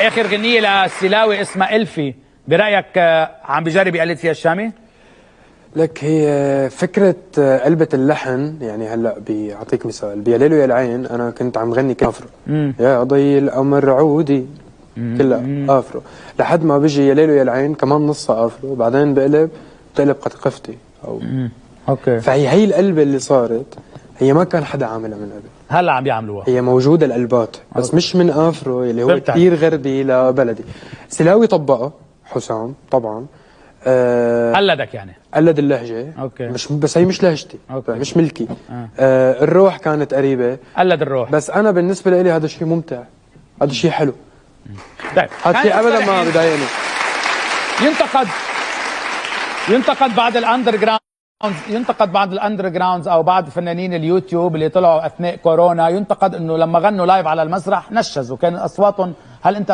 اخر غنية للسلاوي اسمها الفي، برايك عم بجرب يقلد فيها الشامي؟ لك هي فكرة قلبة اللحن، يعني هلا بيعطيك مثال بيا ليل ويا العين انا كنت عم غني كافرو يا ضي القمر عودي كلها افرو، لحد ما بيجي يا ليل ويا العين كمان نصها افرو، بعدين بتقلب قطقفتي او اوكي. فهي القلبة اللي صارت هي ما كان حدا عاملها من قبل، هلا عم بيعملوها، هي موجودة القلبات بس أوكي. مش من افرو اللي هو كثير غربي لبلدي. سلاوي طبقها حسام طبعا، قلدك يعني؟ قلد اللهجة. اوكي. مش بس هي مش لهجتي، أوكي. مش ملكي. الروح كانت قريبة، قلد الروح. بس أنا بالنسبة لي هذا شيء ممتع، هذا شيء حلو. طيب هذا شيء أبدا ما بضايقني. ينتقد بعض الاندر جراوند، ينتقد بعض الاندر جراوندز او بعض فنانين اليوتيوب اللي طلعوا اثناء كورونا، ينتقد انه لما غنوا لايف على المسرح نشزوا، كان اصواتهم، هل انت